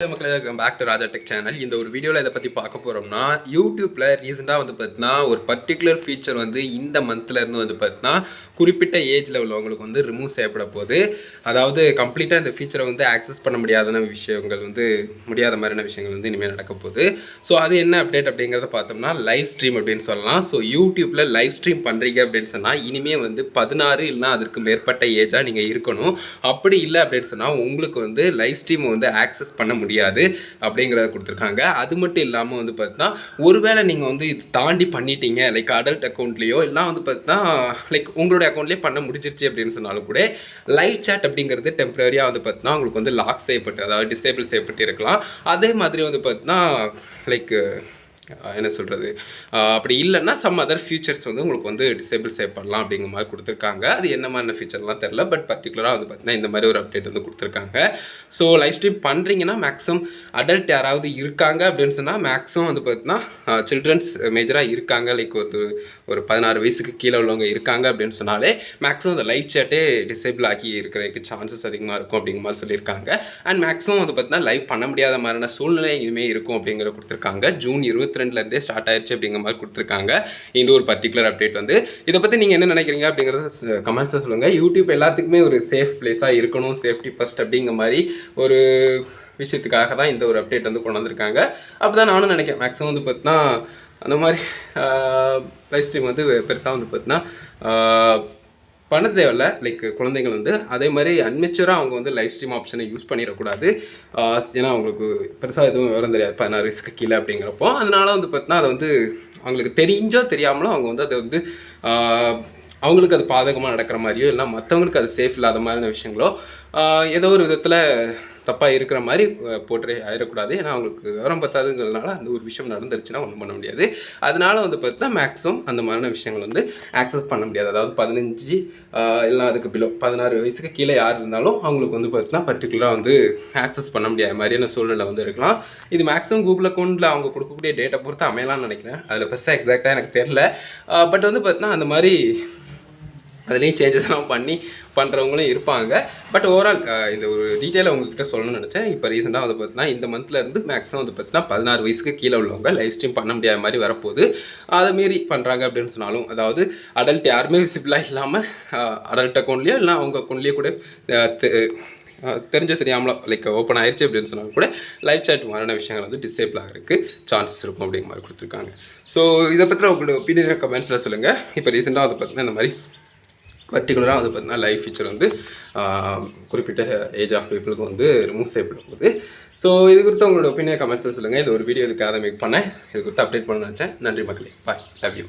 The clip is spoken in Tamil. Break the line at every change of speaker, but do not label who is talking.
மக்களே welcome back to Raja tech channel. இந்த ஒரு வீடியோவில் இதை பற்றி பார்க்க போகிறோம்னா, யூடியூப்பில் ரீசெண்டாக பார்த்தீங்கன்னா ஒரு பர்டிகுலர் ஃபீச்சர் இந்த மந்த்லேருந்து பார்த்தீங்கன்னா குறிப்பிட்ட ஏஜில் உள்ளவங்களுக்கு ரிமூவ் செய்யப்பட போகுது. அதாவது கம்ப்ளீட்டாக இந்த ஃபீச்சரை ஆக்சஸ் பண்ண முடியாத விஷயங்கள் முடியாத மாதிரியான விஷயங்கள் இனிமேல் நடக்க போகுது. ஸோ அது என்ன அப்டேட் அப்படிங்கிறத பார்த்தோம்னா லைவ் ஸ்ட்ரீம் அப்படின்னு சொல்லலாம். ஸோ யூடியூப்பில் லைவ் ஸ்ட்ரீம் பண்ணுறீங்க அப்படின்னு சொன்னால் இனிமேல் 16 இல்லைனா அதற்கு மேற்பட்ட ஏஜாக நீங்கள் இருக்கணும். அப்படி இல்லை அப்படின்னு சொன்னால் உங்களுக்கு லைவ் ஸ்ட்ரீம் ஆக்சஸ் பண்ண முடியாது அப்படிங்கிறத கொடுத்துருக்காங்க. அது மட்டும் இல்லாமல் பார்த்தீங்கன்னா ஒருவேளை நீங்கள் இது தாண்டி பண்ணிட்டீங்க லைக் அடல்ட் அக்கௌண்ட்லேயோ இல்லை பார்த்தீங்கன்னா லைக் உங்களுடைய அக்கௌண்ட்லேயே பண்ண முடிஞ்சிருச்சு அப்படின்னு சொன்னாலும் கூட லைவ் சேட் அப்படிங்கிறது டெம்பரரியாக பார்த்தீங்கன்னா உங்களுக்கு லாக் செய்யப்பட்டு அதாவது டிசேபிள் செய்யப்பட்டு இருக்கலாம். அதே மாதிரி பார்த்தீங்கன்னா லைக் என்ன சொல்கிறது அப்படி இல்லைன்னா சம் அதர் ஃபியூச்சர்ஸ் உங்களுக்கு டிசேபிள் செய்யப்படலாம் அப்படிங்கிற மாதிரி கொடுத்துருக்காங்க. அது என்ன மாதிரி ஃபியூச்சர்லாம் தெரில, பட் பர்டிகுலராக பார்த்தீங்கன்னா இந்த மாதிரி ஒரு அப்டேட் கொடுத்துருக்காங்க. ஸோ லைவ் ஸ்ட்ரீம் பண்ணுறீங்கன்னா மேக்ஸிமம் அடல்ட் யாராவது இருக்காங்க அப்படின்னு சொன்னால் மேக்ஸிமம் பார்த்தீங்கன்னா சில்ட்ரன்ஸ் மேஜராக இருக்காங்க லைக் ஒரு 16 வயசுக்கு கீழே உள்ளவங்க இருக்காங்க அப்படின்னு சொன்னாலே மேக்ஸிமம் அந்த லைவ் சேட்டே டிசேபிள் ஆகி இருக்கிறதுக்கு சான்சஸ் அதிகமாக இருக்கும் அப்படிங்கிற மாதிரி சொல்லியிருக்காங்க. அண்ட் மேக்ஸிமம் பார்த்தீங்கன்னா லைவ் பண்ண முடியாத மாதிரியான சூழ்நிலை இனிமேல் இருக்கும் அப்படிங்கிற கொடுத்துருக்காங்க. ஜூன் 22 ஸ்டார்ட் ஆயிடுச்சு அப்படிங்கிற மாதிரி கொடுத்துருக்காங்க. இந்த ஒரு பர்டிகுலர் அப்டேட் இதை பற்றி நீங்கள் என்ன நினைக்கிறீங்க அப்படிங்கிறத கமெண்ட்ஸில் சொல்லுங்கள். யூடியூப் எல்லாத்துக்குமே ஒரு சேஃப் பிளேஸாக இருக்கணும், சேஃப்டி ஃபர்ஸ்ட் அப்படிங்கிற மாதிரி ஒரு விஷயத்துக்காக தான் இந்த ஒரு அப்டேட் கொண்டு வந்திருக்காங்க. அப்படி தான் நானும் நினைக்கிறேன். மேக்ஸிமம் பார்த்தீங்கன்னா அந்த மாதிரி லைவ் ஸ்ட்ரீம் பெருசாக பார்த்தீங்கன்னா பண்ண தேவையில்ல. லைக் குழந்தைகள் அதே மாதிரி அன்மெச்சூராக அவங்க லைவ் ஸ்ட்ரீம் ஆப்ஷனை யூஸ் பண்ணிடக்கூடாது. ஏன்னா அவங்களுக்கு பெருசாக எதுவும் விவரம் தெரியாது 16 வயசுக்கு கீழே அப்படிங்கிறப்போ. அதனால பார்த்தீங்கன்னா அதை அவங்களுக்கு தெரிஞ்சோ தெரியாமலோ அவங்க அதை அவங்களுக்கு அது பாதகமாக நடக்கிற மாதிரியோ இல்லை மற்றவங்களுக்கு அது சேஃப் இல்லாத மாதிரியான விஷயங்களோ ஏதோ ஒரு விதத்தில் தப்பாக இருக்கிற மாதிரி போட்டு ஆயிடக்கூடாது. ஏன்னா அவங்களுக்கு விவரம் பத்தாதுங்கிறதுனால அந்த ஒரு விஷயம் நடந்துருச்சுன்னா ஒன்றும் பண்ண முடியாது. அதனால பார்த்தா மேக்ஸிமம் அந்த மாதிரியான விஷயங்கள் ஆக்சஸ் பண்ண முடியாது. அதாவது 15 இல்லை அதுக்கு பிலோ 16 வயசுக்கு கீழே யார் இருந்தாலும் அவங்களுக்கு பார்த்தீங்கன்னா பர்டிகுலராக ஆக்சஸ் பண்ண முடியாத மாதிரியான சூழ்நிலை இருக்கலாம். இது மேக்ஸிமம் கூகுள் அக்கௌண்ட்டில் அவங்க கொடுக்கக்கூடிய டேட்டா பொறுத்து அமையலாம்னு நினைக்கிறேன். அதில் பெருசாக எக்ஸாக்டாக எனக்கு தெரில. பட் பார்த்தீங்கன்னா அந்த மாதிரி அதுலேயும் சேஞ்சஸ்லாம் பண்ணுறவங்களும் இருப்பாங்க. பட் ஓவரால் இந்த ஒரு டீட்டெயிலை உங்கள்கிட்ட சொல்லணும்னு நினச்சேன். இப்போ ரீசெண்டாக பார்த்தீங்கன்னா இந்த மந்த்லேருந்து மேக்ஸிமம் பார்த்தீங்கன்னா 16 வயசுக்கு கீழே உள்ளவங்க லைவ் ஸ்ட்ரீம் பண்ண முடியாத மாதிரி வரப்போகுது. அதை மாரி பண்ணுறாங்க அப்படின்னு சொன்னாலும் அதாவது அடல்ட் யாருமே விசிபிளாக இல்லாமல் அடல்ட் அக்கௌண்ட்லேயோ இல்லை அவங்க அக்கௌண்ட்லேயோ கூட தெரியாமலோ லைக் ஓப்பன் ஆயிடுச்சு அப்படின்னு சொன்னாலும் கூட லைவ் சேட் மாதிரியான விஷயங்கள் டிசேபிள் ஆகிறதுக்கு சான்சஸ் இருக்கும் அப்படிங்கிற மாதிரி கொடுத்துருக்காங்க. ஸோ இதை பற்றி உங்களோட ஒப்பீனியன் கமெண்ட்ஸில் சொல்லுங்கள். இப்போ ரீசெண்டாக பார்த்தீங்கன்னா இந்த மாதிரி பர்டிகுலராக பார்த்தீங்கன்னா லைவ் ஃபீச்சர் குறிப்பிட்ட ஏஜ் ஆஃப் பீப்புளுக்கு ரிமூவ் செய்யப்பட போகுது. ஸோ இது குறித்து உங்களோட ஒப்பீனியன் கமெண்ட்ஸில் சொல்லுங்கள். இது ஒரு வீடியோ இதுக்காக மேக் பண்ணேன். இது குறித்து அப்டேட் பண்ண நினச்சேன். நன்றி மக்களே, பாய், லவ் யூ.